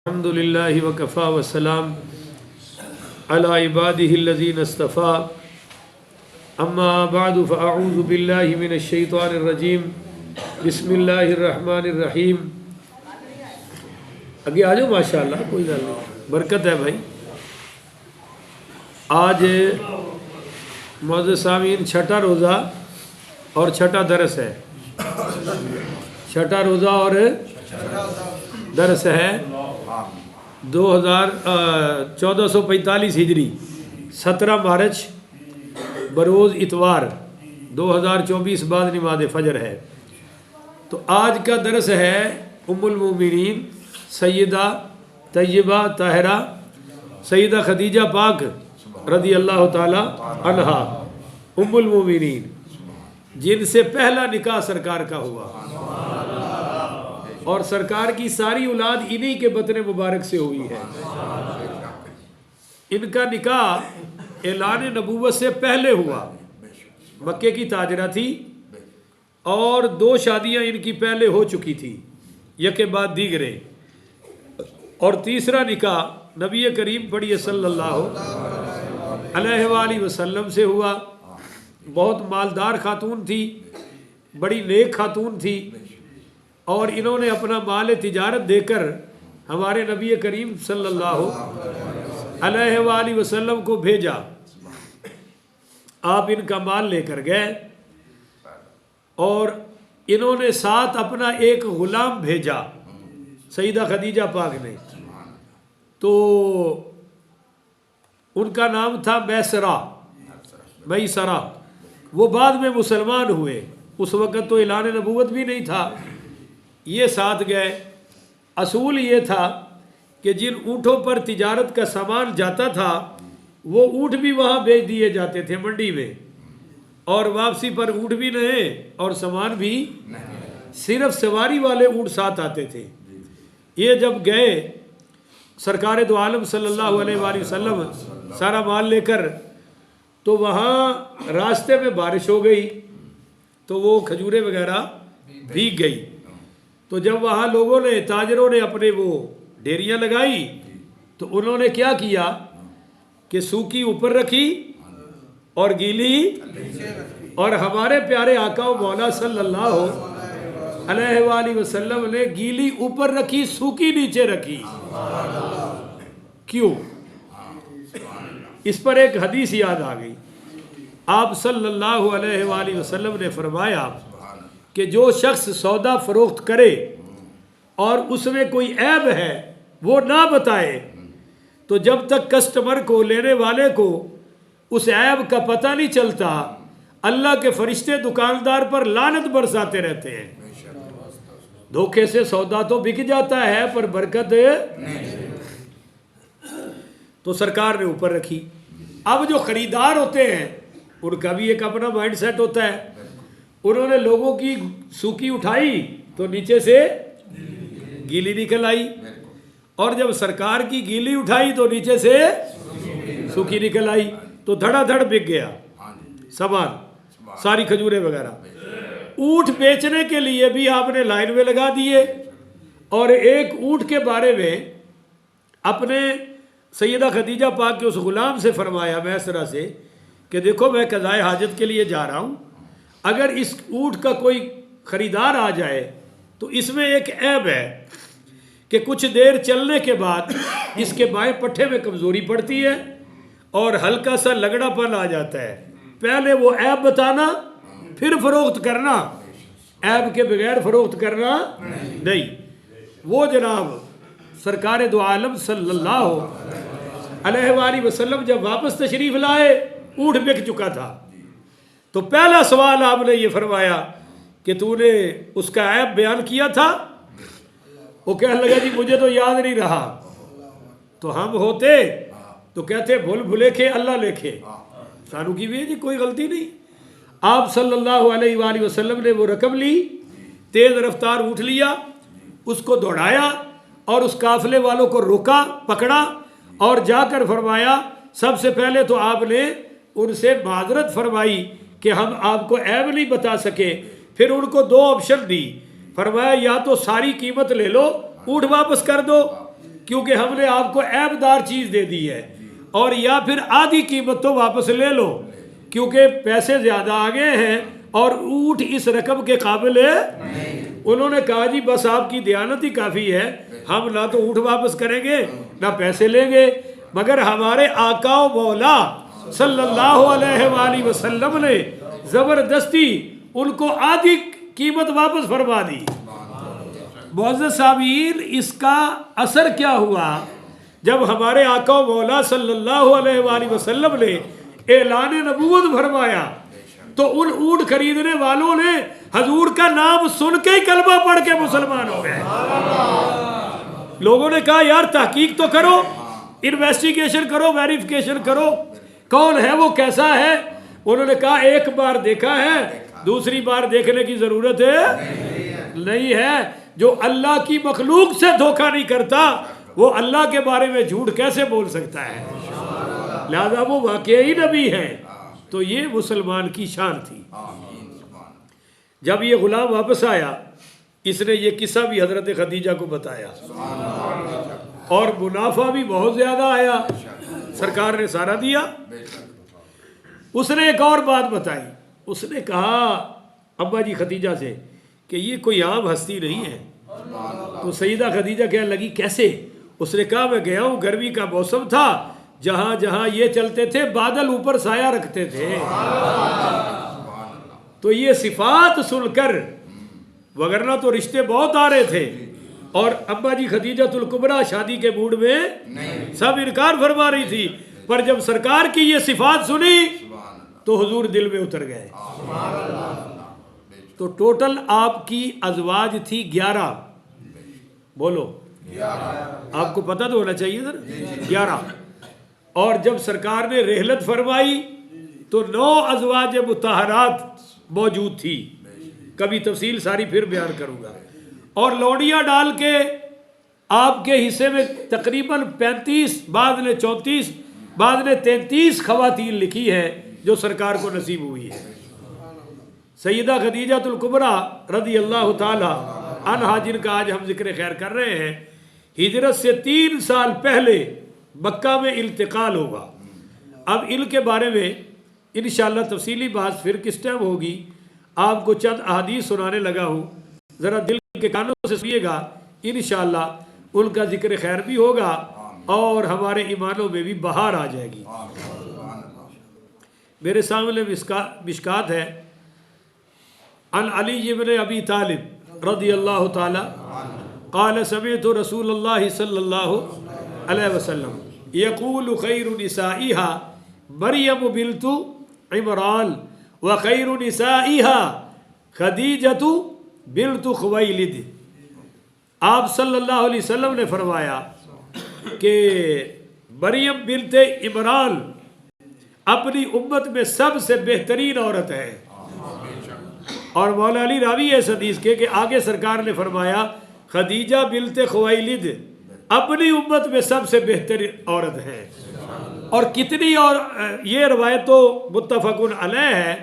الحمد للہ وکفا وسلام علی عبادہ الذین اصطفى اما بعد فاعوذ باللہ من الشیطان الرجیم بسم اللہ الرحمن الرحیم. آگے آ جاؤ ماشاءاللہ، کوئی گل نہیں، برکت ہے بھائی. آج معزز سامعین چھٹا روزہ اور چھٹا درس ہے. چھٹا روزہ اور درس ہے 1445 ہجری 17 مارچ بروز اتوار 2024 بعد نماز فجر ہے. تو آج کا درس ہے ام المومنین سیدہ طیبہ طاہرہ سیدہ خدیجہ پاک رضی اللہ تعالی عنہا ام المومنین، جن سے پہلا نکاح سرکار کا ہوا اور سرکار کی ساری اولاد انہی کے بطن مبارک سے ہوئی ہے. ان کا نکاح اعلان نبوت سے پہلے ہوا. مکے کی تاجرہ تھی اور 2 شادیاں ان کی پہلے ہو چکی تھی، یکے بعد دیگرے. اور تیسرا نکاح نبی کریم پڑھیے صلی اللہ علیہ وآلہ وسلم سے ہوا. بہت مالدار خاتون تھی، بڑی نیک خاتون تھی، اور انہوں نے اپنا مال تجارت دے کر ہمارے نبی کریم صلی اللہ علیہ وآلہ وسلم کو بھیجا. آپ ان کا مال لے کر گئے اور انہوں نے ساتھ اپنا ایک غلام بھیجا سیدہ خدیجہ پاک نے. تو ان کا نام تھا میسرہ. وہ بعد میں مسلمان ہوئے، اس وقت تو اعلان نبوت بھی نہیں تھا. یہ ساتھ گئے. اصول یہ تھا کہ جن اونٹوں پر تجارت کا سامان جاتا تھا وہ اونٹ بھی وہاں بیچ دیے جاتے تھے منڈی میں، اور واپسی پر اونٹ بھی نہیں اور سامان بھی، صرف سواری والے اونٹ ساتھ آتے تھے. یہ جب گئے سرکار دو عالم صلی اللہ علیہ وآلہ وسلم سارا مال لے کر، تو وہاں راستے میں بارش ہو گئی تو وہ کھجوریں وغیرہ بھیگ گئی. تو جب وہاں لوگوں نے، تاجروں نے اپنے وہ ڈیریاں لگائی تو انہوں نے کیا کیا کہ سوکھی اوپر رکھی اور گیلی، اور ہمارے پیارے آقا و مولا صلی اللہ علیہ وآلہ وسلم نے گیلی اوپر رکھی، سوکھی نیچے رکھی. کیوں؟ اس پر ایک حدیث یاد آ گئی. آپ صلی اللہ علیہ وآلہ وسلم نے فرمایا کہ جو شخص سودا فروخت کرے اور اس میں کوئی عیب ہے وہ نہ بتائے، تو جب تک کسٹمر کو، لینے والے کو اس عیب کا پتہ نہیں چلتا، اللہ کے فرشتے دکاندار پر لعنت برساتے رہتے ہیں. دھوکے سے سودا تو بک جاتا ہے پر برکت نہیں. تو سرکار نے اوپر رکھی. اب جو خریدار ہوتے ہیں ان کا بھی ایک اپنا مائنڈ سیٹ ہوتا ہے. انہوں نے لوگوں کی سوکھی اٹھائی تو نیچے سے گیلی نکل آئی، اور جب سرکار کی گیلی اٹھائی تو نیچے سے سوکھی نکل آئی. تو دھڑا دھڑ بک گیا سامان، ساری کھجوریں وغیرہ. اونٹ بیچنے کے لیے بھی آپ نے لائن میں لگا دیے، اور ایک اونٹ کے بارے میں اپنے سیدہ خدیجہ پاک کے اس غلام سے فرمایا، میسرہ سے، کہ دیکھو میں قضائے حاجت کے لیے جا رہا ہوں، اگر اس اونٹ کا کوئی خریدار آ جائے تو اس میں ایک عیب ہے کہ کچھ دیر چلنے کے بعد اس کے بائیں پٹھے میں کمزوری پڑتی ہے اور ہلکا سا لگڑا پن آ جاتا ہے. پہلے وہ عیب بتانا پھر فروخت کرنا، عیب کے بغیر فروخت کرنا نہیں. وہ جناب سرکار دو عالم صلی اللہ علیہ وآلہ وسلم جب واپس تشریف لائے، اونٹ بک چکا تھا. تو پہلا سوال آپ نے یہ فرمایا کہ تو نے اس کا عیب بیان کیا تھا؟ وہ کہنے لگا جی مجھے تو یاد نہیں رہا. تو ہم ہوتے تو کہتے بھول بھلیکھے اللہ لیکھے، سانو کی بھی جی کوئی غلطی نہیں. آپ صلی اللہ علیہ وآلہ وسلم نے وہ رقم لی، تیز رفتار اونٹ لیا، اس کو دوڑایا اور اس قافلے والوں کو روکا، پکڑا، اور جا کر فرمایا، سب سے پہلے تو آپ نے ان سے معذرت فرمائی کہ ہم آپ کو عیب نہیں بتا سکے. پھر ان کو 2 آپشن دی، فرمایا یا تو ساری قیمت لے لو، اونٹ واپس کر دو، کیونکہ ہم نے آپ کو عیب دار چیز دے دی ہے، اور یا پھر آدھی قیمت تو واپس لے لو کیونکہ پیسے زیادہ آگے ہیں اور اونٹ اس رقم کے قابل ہے۔ انہوں نے کہا جی بس آپ کی دیانت ہی کافی ہے، ہم نہ تو اونٹ واپس کریں گے نہ پیسے لیں گے، مگر ہمارے آقا و مولا صلی اللہ علیہ وآلہ وسلم نے زبردستی ان کو آدھی قیمت واپس فرما دی۔ معزز سامعین، اس کا اثر کیا ہوا؟ جب ہمارے آقا و مولا صلی اللہ علیہ وآلہ وسلم نے اعلان نبوت فرمایا تو ان اونٹ خریدنے والوں نے حضور کا نام سن کے ہی کلمہ پڑھ کے مسلمان ہو گئے۔ لوگوں نے کہا یار تحقیق تو کرو، انویسٹیگیشن کرو، ویریفیکیشن کرو، کون ہے وہ، کیسا ہے؟ انہوں نے کہا ایک بار دیکھا ہے، دوسری بار دیکھنے کی ضرورت ہے نہیں ہے۔ جو اللہ کی مخلوق سے دھوکہ نہیں کرتا وہ اللہ کے بارے میں جھوٹ کیسے بول سکتا ہے؟ لہذا وہ واقعی نبی ہے۔ تو یہ مسلمان کی شان تھی۔ جب یہ غلام واپس آیا اس نے یہ قصہ بھی حضرت خدیجہ کو بتایا اور منافع بھی بہت زیادہ آیا، سرکار نے سارا دیا۔ اس نے ایک اور بات بتائی، اس نے کہا ابا جی خدیجہ سے کہ یہ کوئی عام ہستی نہیں ہے۔ تو سیدہ خدیجہ کہنے لگی کیسے؟ اس نے کہا میں گیا ہوں، گرمی کا موسم تھا، جہاں جہاں یہ چلتے تھے بادل اوپر سایہ رکھتے تھے۔ تو یہ صفات سن کر، وگرنہ تو رشتے بہت آ رہے تھے، اور ابا جی خدیجۃ الکبریٰ شادی کے موڈ میں سب انکار فرما رہی تھی، پر جب سرکار کی یہ صفات سنی تو حضور دل میں اتر گئے۔ تو ٹوٹل آپ کی ازواج تھی 11، بولو آپ کو پتہ تو ہونا چاہیے سر، 11۔ اور جب سرکار نے رحلت فرمائی تو 9 ازواج مطہرات موجود تھی، کبھی تفصیل ساری پھر بیان کروں گا، اور لوڑیاں ڈال کے آپ کے حصے میں تقریباً 35، بعد نے 34، بعد نے 33 خواتین لکھی ہیں جو سرکار کو نصیب ہوئی ہے۔ سیدہ خدیجۃ الکبریٰ رضی اللہ تعالی عنہا، جن کا آج ہم ذکر خیر کر رہے ہیں، ہجرت سے 3 سال پہلے مکہ میں انتقال ہوگا۔ اب ان کے بارے میں انشاءاللہ تفصیلی بات پھر کس ٹائم ہوگی، آپ کو چند احادیث سنانے لگا ہوں، ذرا دل کے کانوں سے سنیے گا، انشاءاللہ ان کا ذکر خیر بھی ہوگا اور ہمارے ایمانوں میں بھی بہار آ جائے گی۔ میرے سامنے مشکات ہے، عن علی بن ابی طالب رضی اللہ تعالی قال سمعت رسول اللہ صلی اللہ علیہ وسلم یقول خیر نسائها مریم بنت عمران وخیر نسائها خدیجۃ بنت خویلد۔ آپ صلی اللہ علیہ وسلم نے فرمایا کہ مریم بنت عمران اپنی امت میں سب سے بہترین عورت ہے، اور مولا علی راوی ہے اس حدیث کے کہ آگے سرکار نے فرمایا خدیجہ بنت خویلد اپنی امت میں سب سے بہتر عورت ہے۔ اور کتنی، اور یہ روایت تو متفق علیہ ہے۔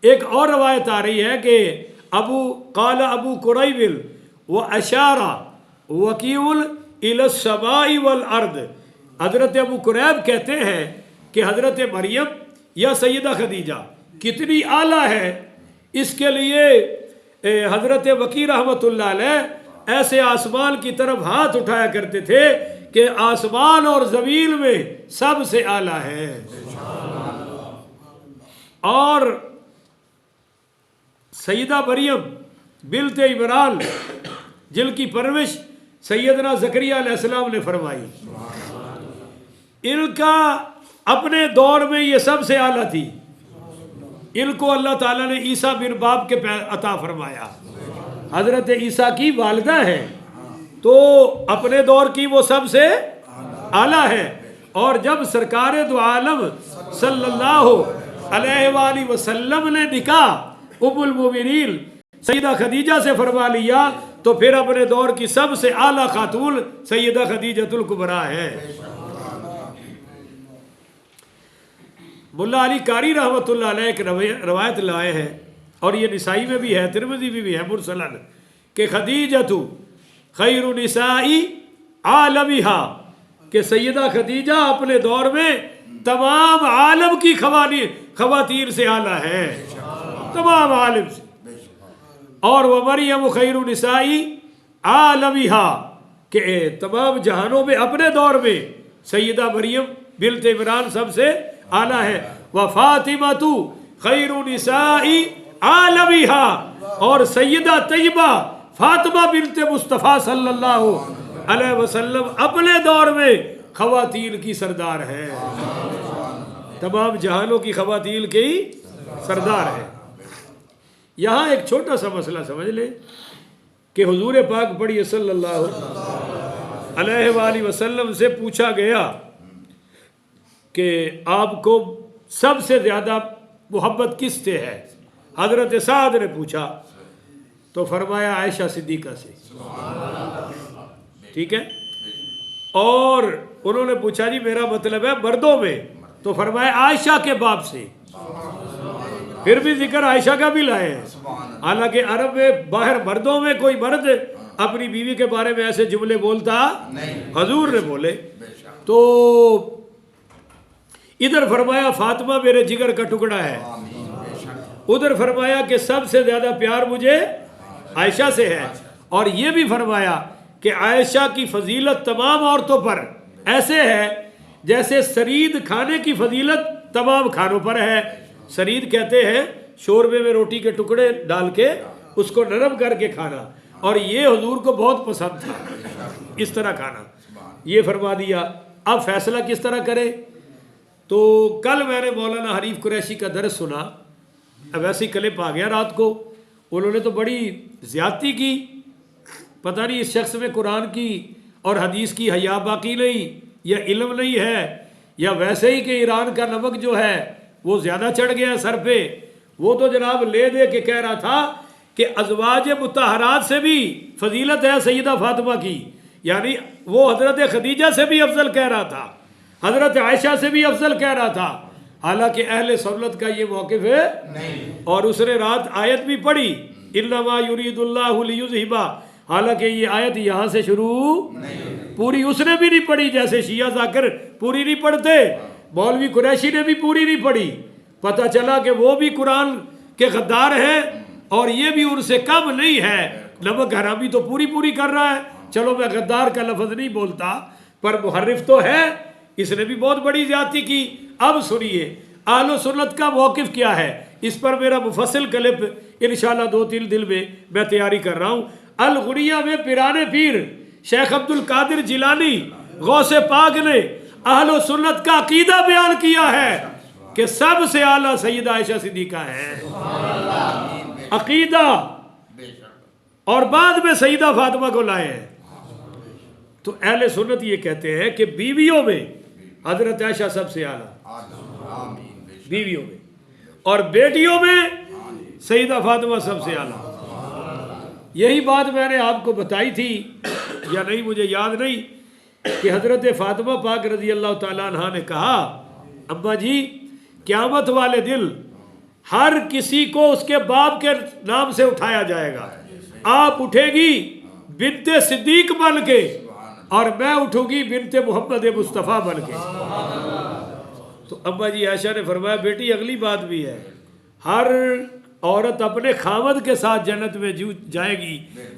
ایک اور روایت آ رہی ہے کہ قال ابو قریب واشارہ وکیع الی السماء والارض، حضرت ابو قریب کہتے ہیں کہ حضرت مریم یا سیدہ خدیجہ کتنی اعلیٰ ہے، اس کے لیے حضرت وکیع رحمۃ اللہ علیہ ایسے آسمان کی طرف ہاتھ اٹھایا کرتے تھے کہ آسمان اور زمین میں سب سے اعلیٰ ہے۔ اور سیدہ مریم بنت عمران جن کی پرورش سیدنا زکریا علیہ السلام نے فرمائی، ان کا اپنے دور میں یہ سب سے اعلیٰ تھی۔ ان کو اللہ تعالیٰ نے عیسیٰ بن باب کے عطا فرمایا، حضرت عیسیٰ کی والدہ ہے، تو اپنے دور کی وہ سب سے اعلیٰ ہے۔ اور جب سرکار دو عالم صلی اللہ علیہ وآلہ وسلم نے نکاح ام المومنین سیدہ خدیجہ سے فرما لیا تو پھر اپنے دور کی سب سے اعلیٰ خاتون سیدہ خدیجۃ الکبریٰ ہے۔ ملا علی قاری رحمۃ اللہ علیہ ایک روایت لائے ہیں، اور یہ نسائی میں بھی ہے، ترمذی میں بھی ہے مرسلاً، کہ خدیجۃ خیر نسائی عالمیہا کہ سیدہ خدیجہ اپنے دور میں تمام عالم کی خواتین سے اعلیٰ ہے، تمام عالم سے. اور وہ مریم خیر النسائی عالمیہا کہ تمام جہانوں میں اپنے دور میں سیدہ مریم بنت عمران سب سے اعلیٰ ہے. وفاطمہ تو خیر النسائی عالمیہا اور سیدہ طیبہ فاطمہ بنت مصطفیٰ صلی اللہ علیہ وسلم اپنے دور میں خواتین کی سردار ہے، تمام جہانوں کی خواتین کی سردار ہے. یہاں ایک چھوٹا سا مسئلہ سمجھ لیں کہ حضور پاک پڑھیے صلی اللہ علیہ وآلہ وسلم سے پوچھا گیا کہ آپ کو سب سے زیادہ محبت کس سے ہے؟ حضرت سعد نے پوچھا تو فرمایا عائشہ صدیقہ سے، ٹھیک ہے. اور انہوں نے پوچھا جی میرا مطلب ہے مردوں میں، تو فرمایا عائشہ کے باپ سے. پھر بھی ذکر عائشہ کا بھی لائے ہیں، حالانکہ عرب میں باہر مردوں میں کوئی مرد اپنی بیوی کے بارے میں ایسے جملے بولتا حضور نے بولے. تو ادھر فرمایا فاطمہ میرے جگر کا ٹکڑا ہے، ادھر فرمایا کہ سب سے زیادہ پیار مجھے عائشہ سے ہے. اور یہ بھی فرمایا کہ عائشہ کی فضیلت تمام عورتوں پر ایسے ہے جیسے سرید کھانے کی فضیلت تمام کھانوں پر ہے. سرید کہتے ہیں شوربے میں روٹی کے ٹکڑے ڈال کے اس کو نرم کر کے کھانا، اور یہ حضور کو بہت پسند تھا اس طرح کھانا. یہ فرما دیا. اب فیصلہ کس طرح کرے؟ تو کل میں نے مولانا حریف قریشی کا درس سنا، اب ایسی کلپ آ گیا رات کو، انہوں نے تو بڑی زیادتی کی. پتہ نہیں اس شخص میں قرآن کی اور حدیث کی حیا باقی نہیں، یا علم نہیں ہے، یا ویسے ہی کہ ایران کا نمک جو ہے وہ زیادہ چڑھ گیا سر پہ. وہ تو جناب لے دے کے کہہ رہا تھا کہ ازواج مطہرات سے بھی فضیلت ہے سیدہ فاطمہ کی، یعنی وہ حضرت خدیجہ سے بھی افضل کہہ رہا تھا، حضرت عائشہ سے بھی افضل کہہ رہا تھا. حالانکہ اہل سنت کا یہ موقف ہے نہیں. اور اس نے رات آیت بھی پڑھی انما یرید اللہ لیذھب، حالانکہ یہ آیت یہاں سے شروع نہیں، پوری اس نے بھی نہیں پڑھی، جیسے شیعہ ذاکر پوری نہیں پڑھتے، مولوی قریشی نے بھی پوری نہیں پڑھی. پتہ چلا کہ وہ بھی قرآن کے غدار ہیں اور یہ بھی ان سے کم نہیں ہے. نمک حرامی تو پوری کر رہا ہے. چلو میں غدار کا لفظ نہیں بولتا، پر محرف تو ہے، اس نے بھی بہت بڑی زیادتی کی. اب سنیے اہل سنت کا موقف کیا ہے، اس پر میرا مفصل کلپ انشاءاللہ 2-3 دن میں تیاری کر رہا ہوں. الغنیہ میں پیرانے پیر شیخ عبد القادر جیلانی غوث پاک نے اہل سنت کا عقیدہ بیان کیا ہے کہ سب سے اعلیٰ سیدہ عائشہ صدیقہ ہے، عقیدہ، اور بعد میں سیدہ فاطمہ کو لائے ہیں. تو اہل سنت یہ کہتے ہیں کہ بیویوں میں حضرت عائشہ سب سے اعلیٰ، بیویوں میں، اور بیٹیوں میں سیدہ فاطمہ سب سے اعلیٰ. یہی بات میں نے آپ کو بتائی تھی یا نہیں مجھے یاد نہیں، کہ حضرت فاطمہ پاک رضی اللہ تعالیٰ عنہ نے کہا ابا جی قیامت والے دن ہر کسی کو اس کے باپ کے نام سے اٹھایا جائے گا. آپ اٹھے گی بنت صدیق بن کے، اور میں اٹھوں گی بنت محمد مصطفیٰ بن کے. تو ابا جی عائشہ نے فرمایا بیٹی اگلی بات بھی ہے، ہر عورت اپنے خاوند کے ساتھ جنت میں جائے گی،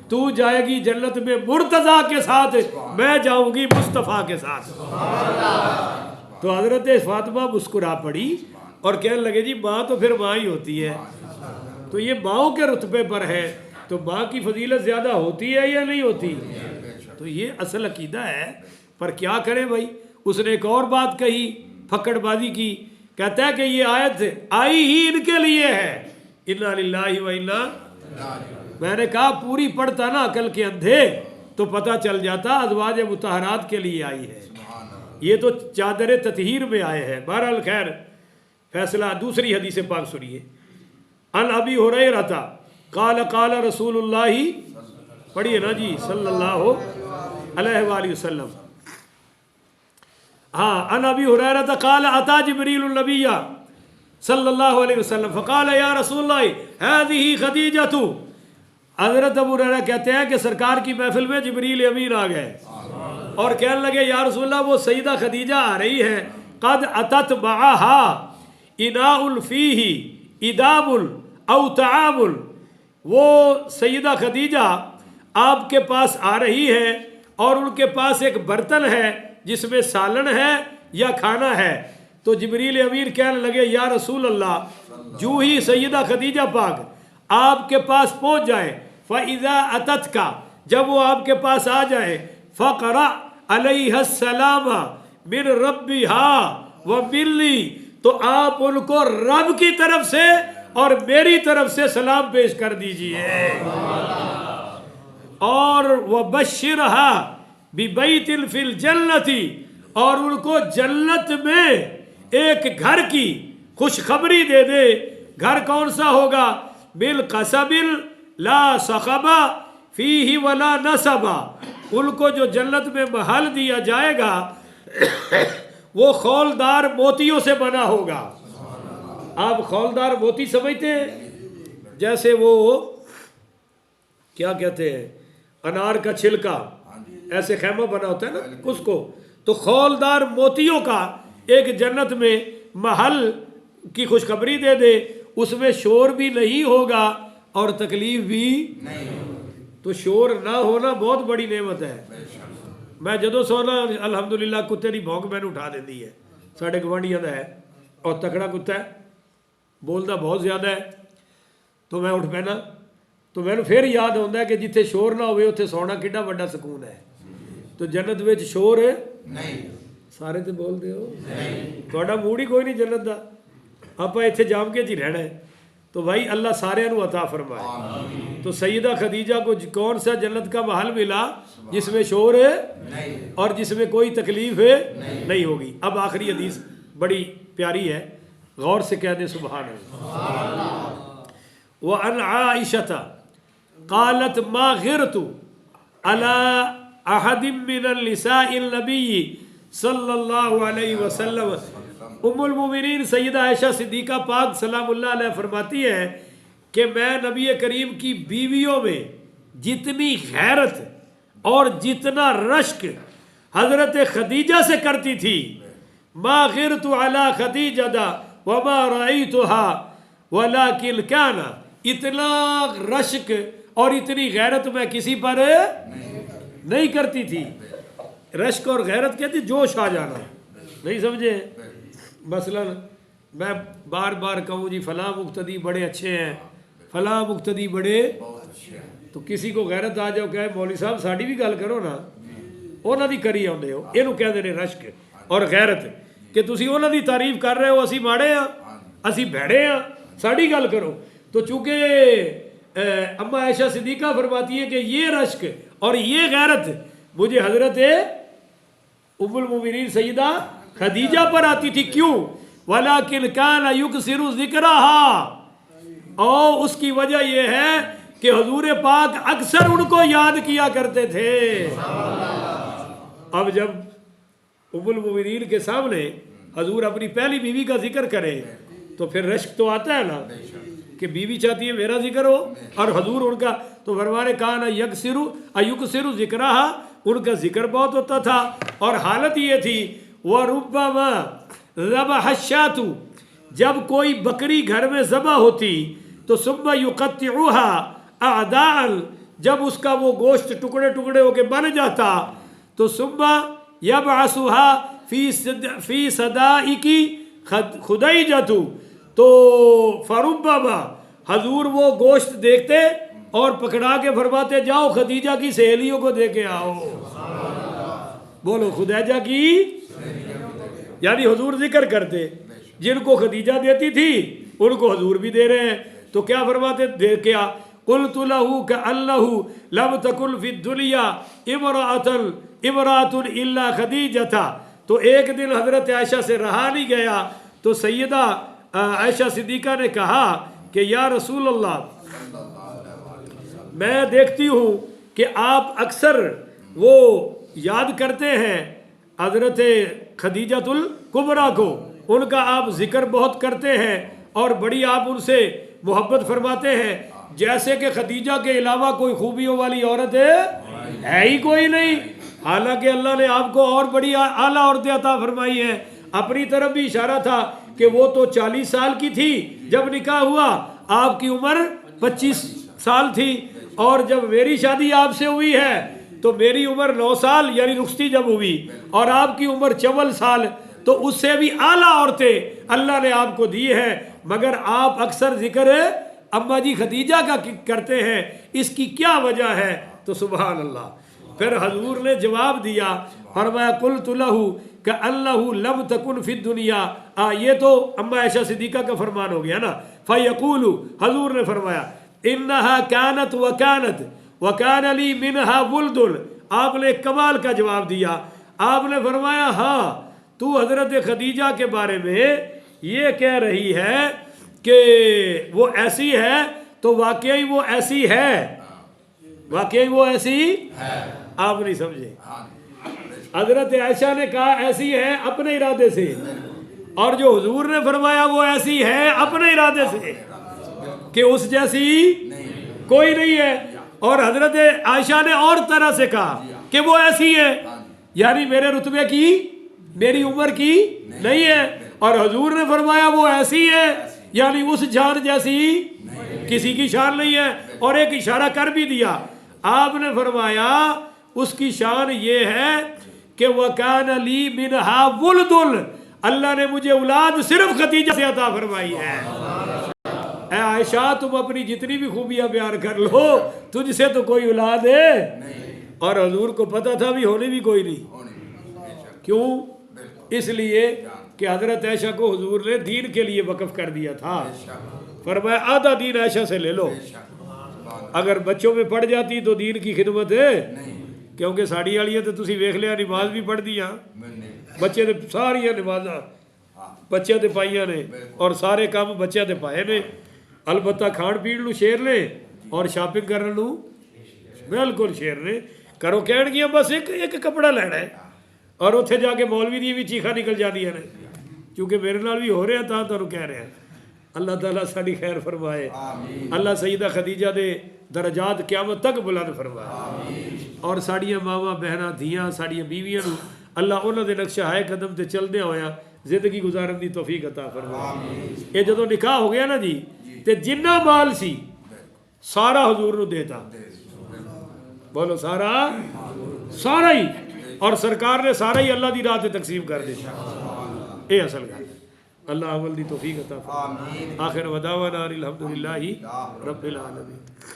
تو جائے گی جنت میں مرتضیٰ کے ساتھ، میں جاؤں گی مصطفیٰ کے ساتھ. تو حضرت فاطمہ مسکرا پڑی اور کہنے لگے جی ماں تو پھر ماں ہی ہوتی ہے. تو یہ ماؤں کے رتبے پر ہے، تو ماں کی فضیلت زیادہ ہوتی ہے یا نہیں ہوتی؟ تو یہ اصل عقیدہ ہے. پر کیا کریں بھائی، اس نے ایک اور بات کہی، پھکڑ بازی کی. کہتا ہے کہ یہ آیت آئی ہی ان کے لیے ہے، انا للہ و انا. میں نے کہا پوری پڑھتا نا عقل کے اندھے تو پتہ چل جاتا ازواج مطہرات کے لیے آئی ہے. یہ تو چادر تطہیر میں آئے ہیں. بہرحال خیر فیصلہ. دوسری حدیث پاک سنیے. عن ابی ہریرہ قال قال رسول اللہ، پڑھیے نا جی، صلی اللہ علیہ وآلہ وسلم. ہاں، عن ابی ہریرہ قال اتا جبریل النبی صلی اللہ علیہ وسلم فقال یا رسول اللہ هذه خدیجہ. حضرت ابو ہریرہ کہتے ہیں کہ سرکار کی محفل میں جبریل امین آ گئے اور کہنے لگے یا رسول اللہ وہ سیدہ خدیجہ آ رہی ہے، قد اتت معہا اناء فیہ ادام او طعام، وہ سیدہ خدیجہ آپ کے پاس آ رہی ہے اور ان کے پاس ایک برتن ہے جس میں سالن ہے یا کھانا ہے۔ تو جبریل امیر کہنے لگے یا رسول اللہ جو ہی سیدہ خدیجہ پاک آپ کے پاس پہنچ جائے، فَإِذَا أَتَتْكَ، جب وہ آپ کے پاس آ جائے، فَقْرَأْ عَلَيْهَا السَّلَامَ مِنْ رَبِّهَا وَمِنِّي، تو آپ ان کو رب کی طرف سے اور میری طرف سے سلام پیش کر دیجئے، اور وَبَشِّرْهَا بِبَيْتٍ فِي الْجَنَّةِ، اور ان کو جنت میں ایک گھر کی خوشخبری دے دے۔ گھر کون سا ہوگا؟ بِالْقَصَبِ لَا صَخَبَ فِيهِ وَلَا نَصَبَ، ان کو جو جنت میں محل دیا جائے گا وہ خولدار موتیوں سے بنا ہوگا۔ آپ خولدار موتی سمجھتے ہیں؟ جیسے وہ کیا کہتے ہیں انار کا چھلکا، ایسے خیمہ بنا ہوتا ہے نا اس کو، تو خولدار موتیوں کا ایک جنت میں محل کی خوشخبری دے دے، اس میں شور بھی نہیں ہوگا اور تکلیف بھی نہیں۔ تو شور نہ ہونا بہت بڑی نعمت ہے۔ میں جدو سونا الحمدللہ کتے دی بھونک میں نے اٹھا دیتی ہے، ساڑھے گوانڈیاں دا ہے اور تکڑا کتا ہے، بولتا بہت زیادہ ہے، تو میں اٹھ پینا تو میں نے پھر یاد ہوتا ہے کہ جتھے شور نہ ہوئے اتنے سونا کڈا بڑا سکون ہے۔ تو جنت وچ شور نہیں، سارے تے بول دے ہو تھوڑا موڈ ہی کوئی نہیں جنت دا، آپ ایتھے جام کے جی رہنا ہے۔ تو بھائی اللہ سارے انو عطا فرمائے۔ تو سیدہ خدیجہ کو کون سا جنت کا محل ملا جس میں شور ہے اور جس میں کوئی تکلیف ہے نہیں ہوگی۔ اب آخری حدیث بڑی پیاری ہے، غور سے کہہ دیں سبحان اللہ۔ وَعَنْ عَائِشَةَ قالت ما غرت على احد من النساء النبی صلی اللہ علیہ وسلم۔ ام المومنین سیدہ عائشہ صدیقہ پاک سلام اللہ علیہ فرماتی ہے کہ میں نبی کریم کی بیویوں میں جتنی غیرت اور جتنا رشک حضرت خدیجہ سے کرتی تھی، ما غرت علی خدیجہ وما رأیتها ولکن کان، اتنا رشک اور اتنی غیرت میں کسی پر نہیں کرتی تھی۔ رشک اور غیرت کہتی جوش آ جانا، نہیں سمجھے؟ مثلا میں بار بار کہوں جی فلاں مقتدی بڑے اچھے ہیں، فلاں مقتدی بڑے، تو کسی کو غیرت آ جاؤ کہ مولوی صاحب ساڑی بھی گل کرو نا، انہاں دی کری آندے ہو، اینو کہندے نے رشک اور غیرت، کہ تسی انہاں دی تعریف کر رہے ہو، اسی ماڑے ہاں، اسی بھڑے ہاں، ساڑی گل کرو۔ تو چونکہ اما عائشہ صدیقہ فرماتی ہے کہ یہ رشک اور یہ غیرت مجھے حضرت ام المومنین سیدہ خدیجہ پر آتی تھی۔ کیوں؟ وَلَكِنْ كَانَ يُكْثِرُ ذِكْرَهَا، اور اس کی وجہ یہ ہے کہ حضور پاک اکثر ان کو یاد کیا کرتے تھے۔ اب جب ام المومنین کے سامنے حضور اپنی پہلی بیوی کا ذکر کرے تو پھر رشک تو آتا ہے نا کہ بیوی چاہتی ہے میرا ذکر ہو اور حضور ان کا، تو فرمانے کانا یکسر ذکرہا، ان کا ذکر بہت ہوتا تھا۔ اور حالت یہ تھی وَرُبَّمَا ذَبَحَ الشَّاةُ، جب کوئی بکری گھر میں ذبح ہوتی تو ثُمَّ يُقَطِّعُهَا أَعْدَاءً، جب اس کا وہ گوشت ٹکڑے ٹکڑے ہو کے بن جاتا تو ثُمَّ يَبْعَثُهَا فِي صَدَائِكِ خُدَیجَةُ، تو فربما حضور وہ گوشت دیکھتے اور پکڑا کے فرماتے جاؤ خدیجہ کی سہیلیوں کو دے کے آؤ۔ بولو خدیجہ کی، یعنی حضور ذکر کرتے، جن کو خدیجہ دیتی تھی ان کو حضور بھی دے رہے ہیں۔ تو کیا فرماتے دے کیا؟ قلت له كأنه لم تكن في الدنيا امرأة الا خدیجہ، تو ایک دن حضرت عائشہ سے رہا نہیں گیا تو سیدہ عائشہ صدیقہ نے کہا کہ یا رسول اللہ، میں دیکھتی ہوں کہ آپ اکثر وہ یاد کرتے ہیں حضرت خدیجۃ الکبریٰ کو، ان کا آپ ذکر بہت کرتے ہیں اور بڑی آپ ان سے محبت فرماتے ہیں، جیسے کہ خدیجہ کے علاوہ کوئی خوبیوں والی عورت ہے ہی کوئی نہیں۔ حالانکہ اللہ نے آپ کو اور بڑی اعلیٰ عورتیں عطا فرمائی ہیں. اپنی طرف بھی اشارہ تھا کہ وہ تو 40 سال کی تھی جب نکاح ہوا, آپ کی عمر 25 سال تھی, اور جب میری شادی آپ سے ہوئی ہے تو میری عمر 9 سال یعنی رخصتی جب ہوئی, اور آپ کی عمر 54 سال, تو اس سے بھی اعلیٰ عورتیں اللہ نے آپ کو دی ہیں. مگر آپ اکثر ذکر اماں جی خدیجہ کا کرتے ہیں, اس کی کیا وجہ ہے؟ تو سبحان اللہ. پھر حضور نے جواب دیا, فرمایا قلت لہ کأنہ لم تکن فی الدنیا. یہ تو اماں عائشہ صدیقہ کا فرمان ہو گیا نا. فیقول, حضور نے فرمایا انہا کانت وکانت وکان لی منہا ولد. آپ نے کمال کا جواب دیا. آپ نے فرمایا ہاں تو حضرت خدیجہ کے بارے میں یہ کہہ رہی ہے کہ وہ ایسی ہے, تو واقعی وہ ایسی ہے, واقعی وہ ایسی ہے. آپ نہیں سمجھے, حضرت عائشہ نے کہا ایسی ہے اپنے ارادے سے, اور جو حضور نے فرمایا وہ ایسی ہے اپنے ارادے سے, کہ اس جیسی کوئی نہیں ہے. اور حضرت عائشہ نے اور طرح سے کہا کہ وہ ایسی ہے, یعنی میرے رتبے کی, میری عمر کی نہیں ہے. اور حضور نے فرمایا وہ ایسی ہے, یعنی اس شان جیسی کسی کی شان نہیں ہے. اور ایک اشارہ کر بھی دیا, آپ نے فرمایا اس کی شان یہ ہے کہ وَكَانَ لِي مِنْهَا وُلْدٌ, اللہ نے مجھے اولاد صرف خدیجہ سے عطا فرمائی ہے. اے عائشہ تم اپنی جتنی بھی خوبیاں بیان کر لو, تجھ سے تو کوئی اولاد ہے. اور حضور کو پتہ تھا بھی ہونے بھی کوئی نہیں. کیوں؟ اس لیے کہ حضرت عائشہ کو حضور نے دین کے لیے وقف کر دیا تھا. فرمایا آدھا دین عائشہ سے لے لو, اگر بچوں میں پڑ جاتی تو دین کی خدمت ہے. کیونکہ ساڑی والیاں تو تسی ویکھ لیا نماز بھی پڑھ دی, بچے تے ساریاں نمازاں بچے تے پائیاں نے, اور سارے کام بچے تے پائے نے. البتہ کھان پین نو شیر نے, اور شاپنگ کرن نو بالکل شیر نے. کرو کہن گیا بس ایک کپڑا لینا ہے, اور اتنے جا کے مولوی دی بھی چیخا نکل جاندیاں نے. کیونکہ میرے نال بھی ہو رہا تھا تو کہہ رہے ہیں. اللہ تعالیٰ ساری خیر فرمائے. اللہ سیدہ خدیجہ دے درجات قیامت تک بلند فرمائے. اور ساڑیاں ماواں بہناں دھیاں ساڑیاں بیویاں نو اللہ انہاں دے نقشہ ہائے قدم تے چلدے ہویا زندگی گزارن دی توفیق عطا فرمائے. یہ جدوں نکاح ہو گیا نا جی, تے جنہ مال سی سارا حضور نو دیتا. بولو سارا ہی, اور سرکار نے سارا ہی اللہ دی راہ تے تقسیم کر دیتا. اے اصل گل. اللہ عمل دی توفیق عطا فرمائے. آخر وداعنا الحمدللہ رب العالمین.